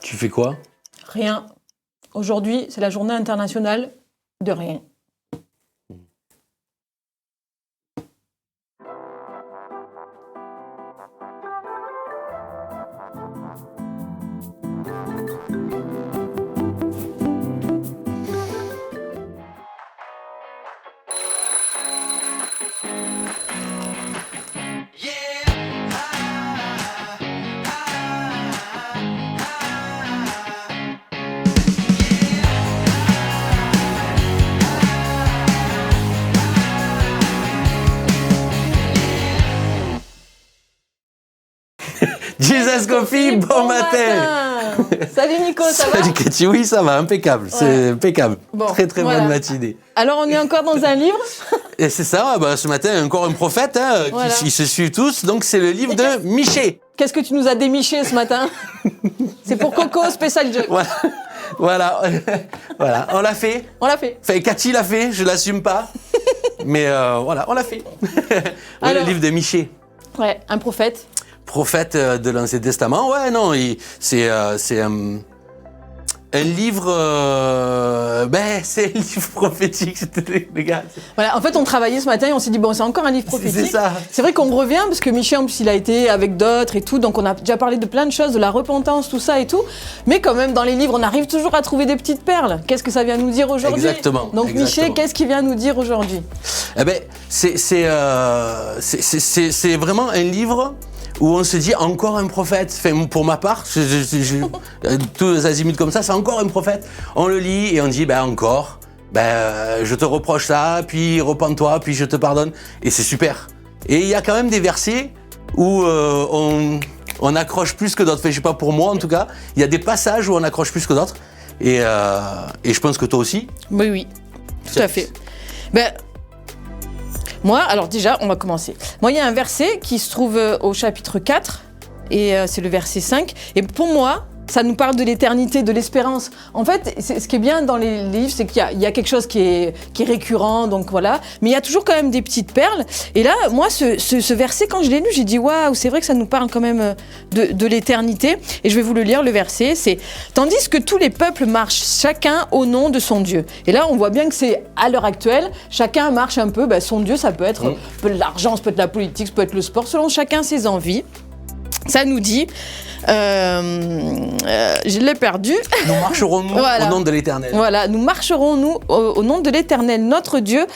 Tu fais quoi? Rien. Aujourd'hui, c'est la journée internationale de rien. Jesus Coffee, bon matin. Salut Nico, ça va? Salut Cathy, oui ça va, impeccable, c'est impeccable. Bon, très voilà. bonne matinée. Alors on est encore dans un livre. Et c'est ça, ce matin encore un prophète, Voilà. qui se suivent tous, donc c'est le livre de Michée. Qu'est-ce que tu nous as démiché ce matin? C'est pour Coco, spécial jeu. Voilà, on l'a fait. On l'a fait. Enfin, Cathy l'a fait, je l'assume pas. Mais voilà, on l'a fait. Alors, le livre de Michée. Ouais, un prophète. Prophète de l'Ancien Testament, ouais, non, c'est un livre, c'est un livre prophétique, les gars. Voilà, en fait, on travaillait ce matin et on s'est dit, bon, c'est encore un livre prophétique. C'est ça. C'est vrai qu'on revient, parce que Michel, en plus, il a été avec d'autres et tout, donc on a déjà parlé de plein de choses, de la repentance, tout ça et tout. Mais quand même, dans les livres, on arrive toujours à trouver des petites perles. Qu'est-ce que ça vient nous dire aujourd'hui? Exactement. Donc, Michel, qu'est-ce qu'il vient nous dire aujourd'hui? Eh ben, c'est vraiment un livre où on se dit encore un prophète. Enfin, pour ma part, tous les azimuts comme ça, c'est encore un prophète. On le lit et on dit, encore, je te reproche ça, puis repens-toi, puis je te pardonne. Et c'est super. Et il y a quand même des versets où on accroche plus que d'autres. Enfin, je sais pas, pour moi en tout cas, il y a des passages où on accroche plus que d'autres. Et je pense que toi aussi. Oui, tout à fait. Moi, alors déjà, on va commencer. Moi, il y a un verset qui se trouve au chapitre 4, et c'est le verset 5. Et pour moi, ça nous parle de l'éternité, de l'espérance. En fait, ce qui est bien dans les livres, c'est qu'il y a quelque chose qui est récurrent, donc voilà. Mais il y a toujours quand même des petites perles. Et là, moi, ce verset, quand je l'ai lu, j'ai dit, waouh, c'est vrai que ça nous parle quand même de l'éternité. Et je vais vous le lire, le verset, c'est « Tandis que tous les peuples marchent chacun au nom de son Dieu ». Et là, on voit bien que c'est à l'heure actuelle, chacun marche un peu, son Dieu, ça peut être l'argent, ça peut être la politique, ça peut être le sport, selon chacun ses envies. Ça nous dit, je l'ai perdu. Nous marcherons-nous au nom de l'Éternel. Voilà, nous marcherons-nous au nom de l'Éternel, notre Dieu,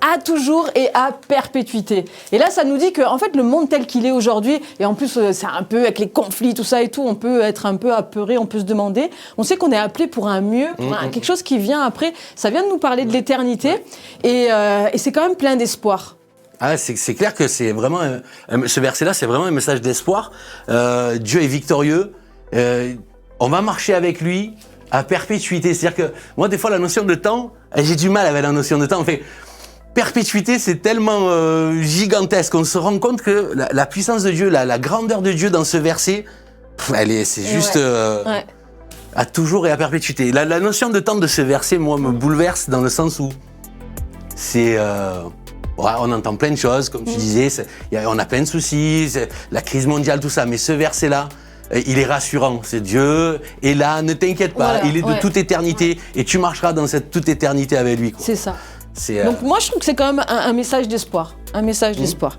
à toujours et à perpétuité. Et là, ça nous dit que, en fait, le monde tel qu'il est aujourd'hui, et en plus, c'est un peu avec les conflits, tout ça et tout, on peut être un peu apeuré, on peut se demander. On sait qu'on est appelé pour un mieux, pour quelque chose qui vient après. Ça vient de nous parler de l'éternité, et c'est quand même plein d'espoir. Ah, c'est clair que c'est vraiment ce verset-là, c'est vraiment un message d'espoir. Dieu est victorieux. On va marcher avec lui à perpétuité. C'est-à-dire que moi, des fois, la notion de temps, j'ai du mal avec la notion de temps. En fait, perpétuité, c'est tellement gigantesque. On se rend compte que la puissance de Dieu, la grandeur de Dieu dans ce verset, c'est juste à toujours et à perpétuité. La notion de temps de ce verset, moi, me bouleverse dans le sens où c'est on entend plein de choses, comme tu disais, on a plein de soucis, la crise mondiale, tout ça, mais ce verset-là, il est rassurant. C'est Dieu est là, ne t'inquiète pas, il est de toute éternité et tu marcheras dans cette toute éternité avec lui. C'est ça. Donc moi, je trouve que c'est quand même un message d'espoir. Un message d'espoir.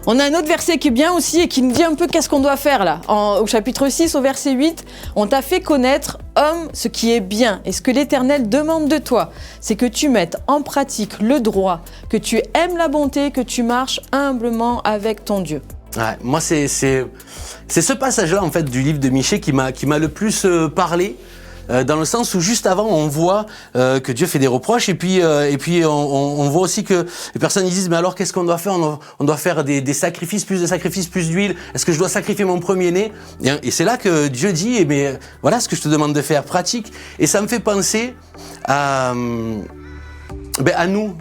On a un autre verset qui est bien aussi et qui nous dit un peu qu'est-ce qu'on doit faire là. Au chapitre 6, au verset 8, on t'a fait connaître, homme, ce qui est bien. Et ce que l'Éternel demande de toi, c'est que tu mettes en pratique le droit, que tu aimes la bonté, que tu marches humblement avec ton Dieu. Ouais, moi, c'est ce passage-là, en fait, du livre de Michée qui m'a le plus parlé. Dans le sens où juste avant on voit que Dieu fait des reproches et puis on voit aussi que les personnes disent mais alors qu'est-ce qu'on doit faire? On doit faire des sacrifices, plus de sacrifices, plus d'huile. Est-ce que je dois sacrifier mon premier-né? Et c'est là que Dieu dit mais voilà ce que je te demande de faire, pratique. Et ça me fait penser à nous,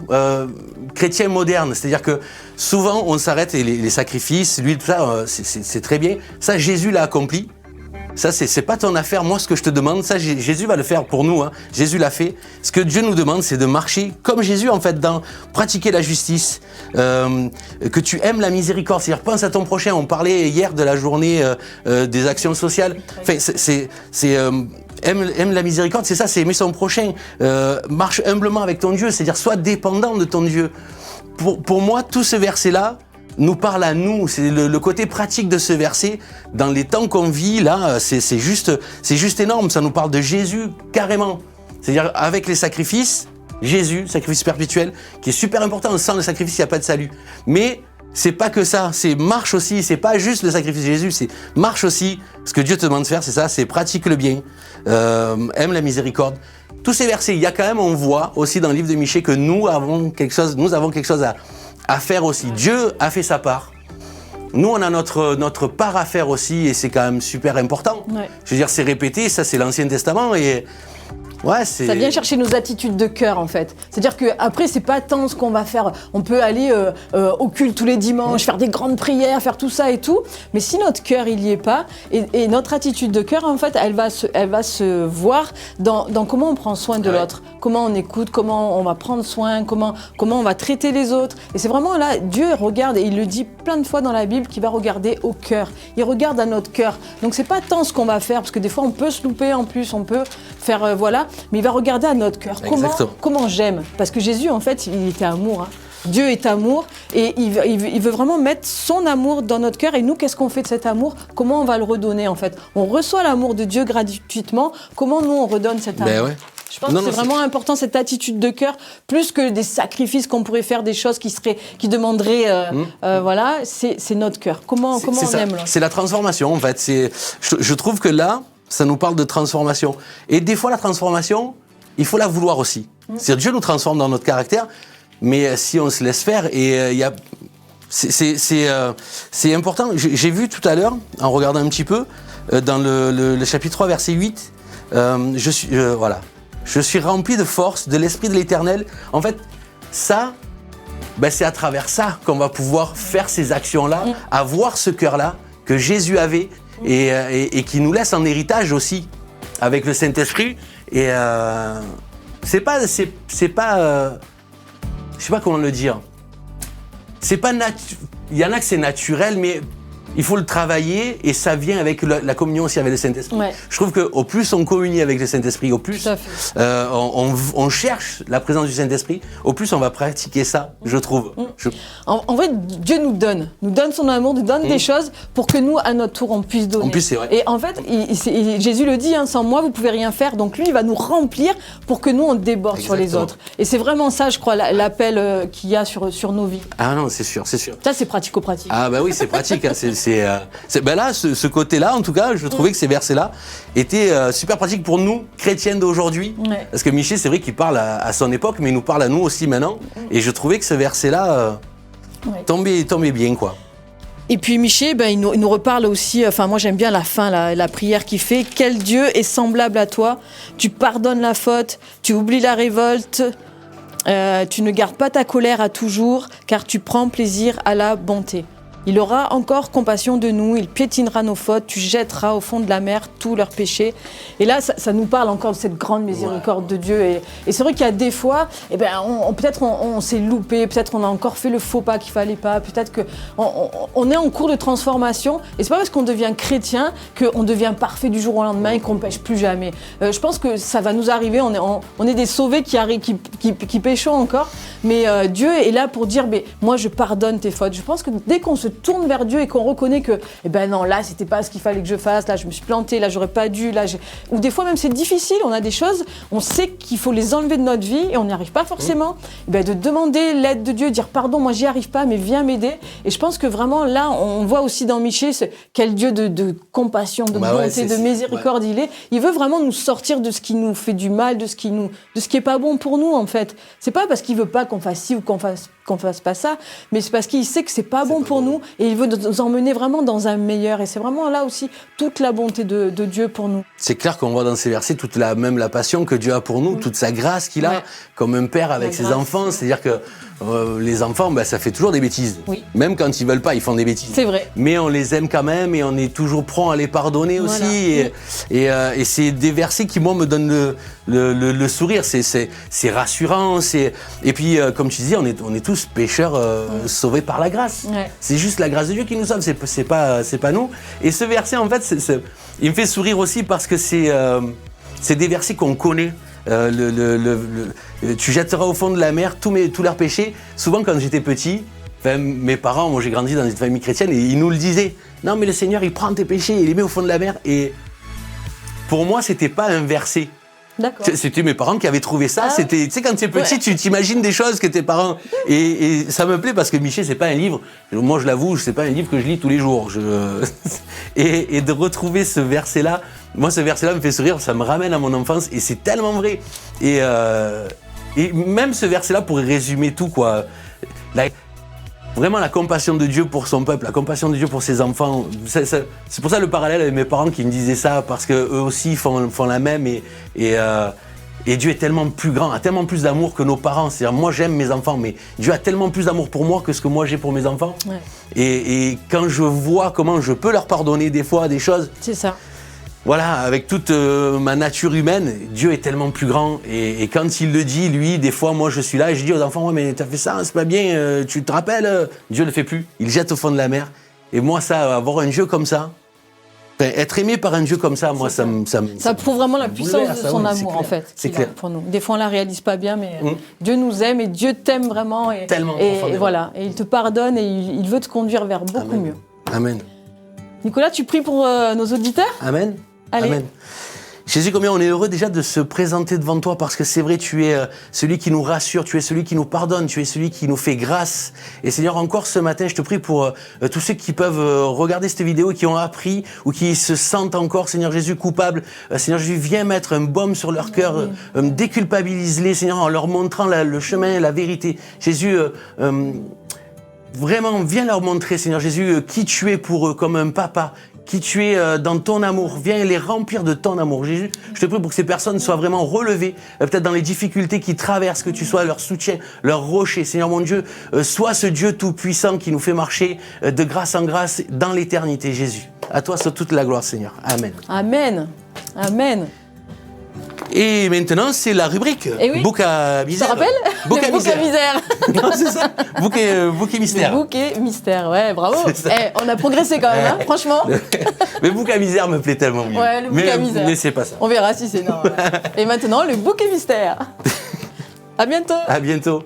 chrétiens modernes. C'est-à-dire que souvent on s'arrête et les sacrifices, l'huile, tout ça, c'est très bien. Ça Jésus l'a accompli. Ça, c'est pas ton affaire. Moi, ce que je te demande, ça, Jésus va le faire pour nous. Hein. Jésus l'a fait. Ce que Dieu nous demande, c'est de marcher comme Jésus, en fait, dans pratiquer la justice, que tu aimes la miséricorde. C'est-à-dire, pense à ton prochain. On parlait hier de la journée des actions sociales. Enfin, aime la miséricorde, c'est ça, c'est aimer son prochain. Marche humblement avec ton Dieu, c'est-à-dire, sois dépendant de ton Dieu. Pour moi, tout ce verset-là nous parle à nous. C'est le côté pratique de ce verset. Dans les temps qu'on vit, là, c'est juste énorme. Ça nous parle de Jésus, carrément. C'est-à-dire, avec les sacrifices, Jésus, sacrifice perpétuel, qui est super important. Sans le sacrifice, il n'y a pas de salut. Mais c'est pas que ça. C'est marche aussi. C'est pas juste le sacrifice de Jésus. C'est marche aussi. Ce que Dieu te demande de faire, c'est ça. C'est pratique le bien. Aime la miséricorde. Tous ces versets, il y a quand même, on voit aussi dans le livre de Michée que nous avons quelque chose à faire aussi. Dieu a fait sa part. Nous, on a notre part à faire aussi, et c'est quand même super important. Ouais. Je veux dire, c'est répété, ça c'est l'Ancien Testament, et ouais, ça vient chercher nos attitudes de cœur, en fait. C'est-à-dire qu'après, c'est pas tant ce qu'on va faire. On peut aller au culte tous les dimanches, faire des grandes prières, faire tout ça et tout. Mais si notre cœur, il y est pas, et notre attitude de cœur, en fait, elle va se voir dans comment on prend soin de l'autre, comment on écoute, comment on va prendre soin, comment on va traiter les autres. Et c'est vraiment là, Dieu regarde, et il le dit plein de fois dans la Bible, qu'il va regarder au cœur. Il regarde à notre cœur. Donc c'est pas tant ce qu'on va faire, parce que des fois, on peut se louper en plus, on peut faire, voilà. Mais il va regarder à notre cœur. Comment j'aime. Parce que Jésus, en fait, il était amour. Hein. Dieu est amour et il veut vraiment mettre son amour dans notre cœur. Et nous, qu'est-ce qu'on fait de cet amour? Comment on va le redonner, en fait? On reçoit l'amour de Dieu gratuitement. Comment nous, on redonne cet amour? Ouais. Je pense que c'est vraiment important, cette attitude de cœur, plus que des sacrifices qu'on pourrait faire, des choses qui demanderaient... voilà, c'est notre cœur. Comment on aime l'autre? C'est la transformation, en fait. Je trouve que là, ça nous parle de transformation. Et des fois, la transformation, il faut la vouloir aussi. C'est-à-dire, Dieu nous transforme dans notre caractère, mais si on se laisse faire, et c'est important. J'ai vu tout à l'heure, en regardant un petit peu, dans le chapitre 3, verset 8, je suis rempli de force, de l'Esprit de l'Éternel. En fait, ça, c'est à travers ça qu'on va pouvoir faire ces actions-là, avoir ce cœur-là que Jésus avait, et qui nous laisse en héritage aussi avec le Saint-Esprit. Et c'est pas je sais pas comment le dire. C'est pas il y en a que c'est naturel, mais il faut le travailler, et ça vient avec la communion aussi avec le Saint-Esprit. Ouais. Je trouve qu'au plus on communie avec le Saint-Esprit, au plus on cherche la présence du Saint-Esprit, au plus on va pratiquer ça, je trouve. En vrai, Dieu nous donne son amour, nous donne des choses pour que nous, à notre tour, on puisse donner. En plus, c'est vrai. Et en fait, Jésus le dit, hein, sans moi, vous pouvez rien faire. Donc lui, il va nous remplir pour que nous, on déborde sur les autres. Et c'est vraiment ça, je crois, l'appel qu'il y a sur nos vies. Ah non, c'est sûr. Ça, c'est pratico-pratique. Ah bah oui, c'est pratique. Hein, là, ce côté-là, en tout cas, je trouvais que ces versets-là étaient super pratiques pour nous, chrétiens d'aujourd'hui. Ouais. Parce que Michée, c'est vrai qu'il parle à son époque, mais il nous parle à nous aussi maintenant. Et je trouvais que ce verset-là tombait bien, quoi. Et puis Michée, il nous reparle aussi, moi j'aime bien la fin, la prière qu'il fait. Quel Dieu est semblable à toi? Tu pardonnes la faute, tu oublies la révolte, tu ne gardes pas ta colère à toujours, car tu prends plaisir à la bonté. Il aura encore compassion de nous, il piétinera nos fautes, tu jetteras au fond de la mer tous leurs péchés. Et là, ça nous parle encore de cette grande miséricorde de Dieu. Et c'est vrai qu'il y a des fois, peut-être on s'est loupé, peut-être on a encore fait le faux pas qu'il fallait pas, peut-être qu'on est en cours de transformation. Et c'est pas parce qu'on devient chrétien qu'on devient parfait du jour au lendemain et qu'on pêche plus jamais. Je pense que ça va nous arriver, on est des sauvés qui péchons encore, mais Dieu est là pour dire, moi je pardonne tes fautes. Je pense que dès qu'on se tourne vers Dieu et qu'on reconnaît que non, là c'était pas ce qu'il fallait que je fasse, là je me suis planté, là j'aurais pas dû, ou des fois même c'est difficile, on a des choses, on sait qu'il faut les enlever de notre vie et on n'y arrive pas forcément, de demander l'aide de Dieu, dire pardon, moi j'y arrive pas, mais viens m'aider. Et je pense que vraiment là on voit aussi dans Michée quel Dieu de compassion, de bonté, de miséricorde il veut vraiment nous sortir de ce qui nous fait du mal, de ce qui est pas bon pour nous, en fait. C'est pas parce qu'il veut pas qu'on fasse ci ou qu'on fasse pas ça, mais c'est parce qu'il sait que c'est pas bon pour nous, et il veut nous emmener vraiment dans un meilleur. Et c'est vraiment là aussi toute la bonté de Dieu pour nous. C'est clair qu'on voit dans ces versets toute la passion que Dieu a pour nous, toute sa grâce qu'il a, comme un père avec ses enfants. C'est-à-dire que les enfants, ça fait toujours des bêtises. Oui. Même quand ils veulent pas, ils font des bêtises. C'est vrai. Mais on les aime quand même et on est toujours prompt à les pardonner aussi. Et c'est des versets qui, moi, me donnent le sourire. C'est rassurant. Et puis, comme tu disais, on est tous pécheurs sauvés par la grâce. Ouais. C'est juste la grâce de Dieu qui nous sauve. C'est pas nous. Et ce verset, en fait, il me fait sourire aussi parce que c'est des versets qu'on connaît. Tu jetteras au fond de la mer tous leurs péchés. Souvent, quand j'étais petit, mes parents, moi j'ai grandi dans une famille chrétienne et ils nous le disaient. Non, mais le Seigneur, il prend tes péchés et il les met au fond de la mer. Et pour moi, c'était pas un verset. D'accord. C'était mes parents qui avaient trouvé ça. C'était, tu sais, quand tu es petit, tu t'imagines des choses que tes parents. Et ça me plaît parce que Miché, c'est pas un livre. Moi, je l'avoue, c'est pas un livre que je lis tous les jours. Et de retrouver ce verset-là, moi, ce verset-là me fait sourire. Ça me ramène à mon enfance et c'est tellement vrai. Et même ce verset-là pourrait résumer tout, quoi. Vraiment la compassion de Dieu pour son peuple, la compassion de Dieu pour ses enfants. C'est pour ça le parallèle avec mes parents qui me disaient ça, parce qu'eux aussi font la même et Dieu est tellement plus grand, a tellement plus d'amour que nos parents. C'est-à-dire, moi j'aime mes enfants, mais Dieu a tellement plus d'amour pour moi que ce que moi j'ai pour mes enfants. Ouais. Et quand je vois comment je peux leur pardonner des fois des choses... C'est ça. Voilà, avec toute ma nature humaine, Dieu est tellement plus grand. Et quand il le dit, lui, des fois, moi, je suis là et je dis aux enfants, ouais, mais t'as fait ça, c'est pas bien, tu te rappelles? Dieu ne le fait plus. Il jette au fond de la mer. Et moi, ça, avoir un Dieu comme ça, être aimé par un Dieu comme ça, moi, ça prouve vraiment la puissance de son amour, en fait. C'est clair. Pour nous. Des fois, on la réalise pas bien, mais Dieu nous aime et Dieu t'aime vraiment. Tellement et voilà, et il te pardonne et il veut te conduire vers beaucoup mieux. Amen. Nicolas, tu pries pour nos auditeurs? Amen. Allez. Amen. Jésus, combien on est heureux déjà de se présenter devant toi parce que c'est vrai, tu es celui qui nous rassure, tu es celui qui nous pardonne, tu es celui qui nous fait grâce. Et Seigneur, encore ce matin, je te prie pour tous ceux qui peuvent regarder cette vidéo, qui ont appris ou qui se sentent encore, Seigneur Jésus, coupables. Seigneur Jésus, viens mettre un baume sur leur cœur, déculpabilise-les, Seigneur, en leur montrant le chemin, la vérité. Jésus, vraiment, viens leur montrer, Seigneur Jésus, qui tu es pour eux, comme un papa, qui tu es dans ton amour. Viens les remplir de ton amour. Jésus, je te prie pour que ces personnes soient vraiment relevées, peut-être dans les difficultés qu'ils traversent, que tu sois leur soutien, leur rocher. Seigneur mon Dieu, sois ce Dieu tout-puissant qui nous fait marcher de grâce en grâce dans l'éternité, Jésus. À toi soit toute la gloire, Seigneur. Amen. Amen. Amen. Et maintenant, c'est la rubrique Bouc à misère. Tu te rappelles? Bouc à misère. Non, c'est ça. Bouc et mystère. Bouc et mystère, ouais, bravo. On a progressé quand même, hein, franchement. Mais bouc à misère me plaît tellement mieux. Ouais, le bouc à misère. Mais c'est pas ça. On verra si c'est non. Et maintenant, le bouc et mystère. À bientôt. À bientôt.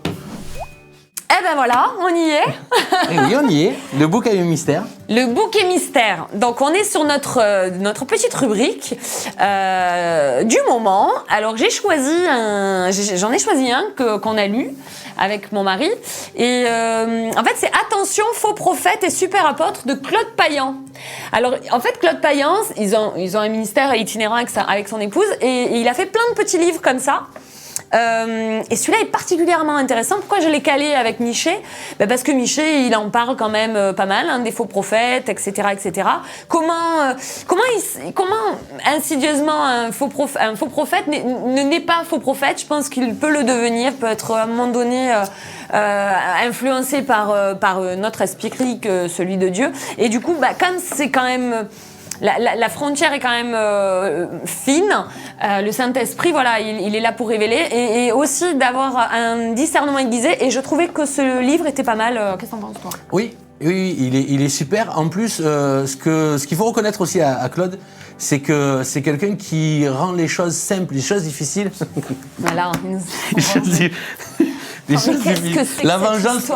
Eh ben voilà, on y est. Et oui, on y est. Le bouquet mystère. Le bouquet mystère. Donc on est sur notre petite rubrique du moment. Alors j'en ai choisi un qu'on a lu avec mon mari. Et en fait c'est Attention, faux prophète et super apôtre de Claude Payan. Alors en fait Claude Payan, ils ont un ministère itinérant avec son épouse et il a fait plein de petits livres comme ça. Et celui-là est particulièrement intéressant. Pourquoi je l'ai calé avec Miché? Parce que Miché, il en parle quand même pas mal, hein, des faux prophètes, etc., etc. Comment insidieusement un faux prophète ne n'est pas faux prophète. Je pense qu'il peut le devenir, peut être à un moment donné influencé par notre esprit que celui de Dieu. Et du coup, comme c'est quand même... La frontière est quand même fine. Le Saint-Esprit, voilà, il est là pour révéler et aussi d'avoir un discernement aiguisé. Et je trouvais que ce livre était pas mal. Qu'est-ce que t'en penses, toi? Oui, il est super. En plus, ce qu'il faut reconnaître aussi à Claude, c'est que c'est quelqu'un qui rend les choses simples, les choses difficiles. Voilà. La vengeance,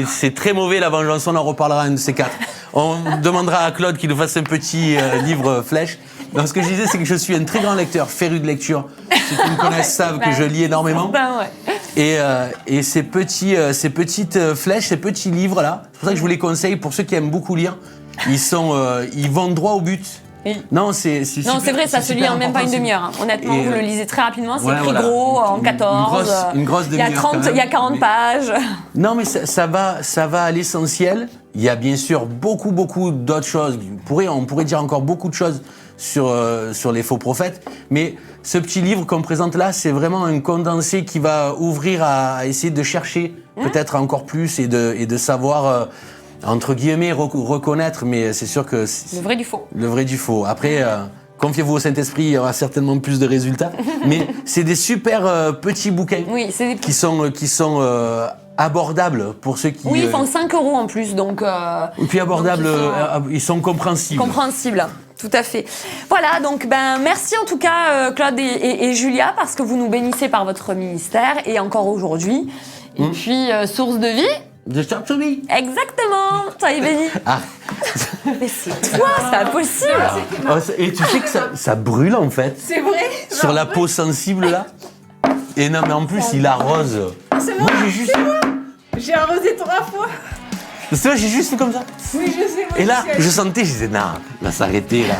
c'est très mauvais. La vengeance, on en reparlera un de ces quatre. On demandera à Claude qu'il nous fasse un petit livre flèche. Donc, ce que je disais, c'est que je suis un très grand lecteur, féru de lecture. Ceux qui me connaissent savent que je lis énormément. Et ces petites flèches, ces petits livres-là, c'est pour ça que je vous les conseille pour ceux qui aiment beaucoup lire. Ils vont droit au but. Oui. Non, c'est Non, super- c'est vrai, ça se lit super en même pas une important. demi-heure. Hein. Honnêtement, Et, vous le lisez très rapidement. C'est voilà, écrit voilà. gros, en Une 14. une grosse Il y a demi-heure 30, quand même. il y a 40 Mais- pages. Non, mais ça va à l'essentiel. Il y a bien sûr beaucoup d'autres choses. On pourrait dire encore beaucoup de choses sur les faux prophètes. Mais ce petit livre qu'on présente là, c'est vraiment un condensé qui va ouvrir à essayer de chercher peut-être encore plus et de savoir, entre guillemets, reconnaître. Mais c'est sûr que Le vrai du faux. le vrai du faux. Après, confiez-vous au Saint-Esprit, il y aura certainement plus de résultats. Mais c'est des super petits bouquins Oui, c'est des... qui sont abordables pour ceux qui... Oui, ils font 5 € en plus, donc... et puis abordables, donc ils sont compréhensibles. compréhensible. Tout à fait. Voilà, donc merci en tout cas Claude et Julia parce que vous nous bénissez par votre ministère et encore aujourd'hui. Et puis source de vie. De Charlie. Exactement. Soyez bénis. Ah. Mais c'est toi, c'est pas possible. Oh, et tu sais que ça brûle en fait, C'est vrai. sur la peau sensible là. Et non mais en plus il arrose. C'est Moi j'ai juste... J'ai arrosé 3 fois. C'est vrai, j'ai juste fait comme ça. Oui, je sais. Et là, je sentais, je disais, non, il va s'arrêter là.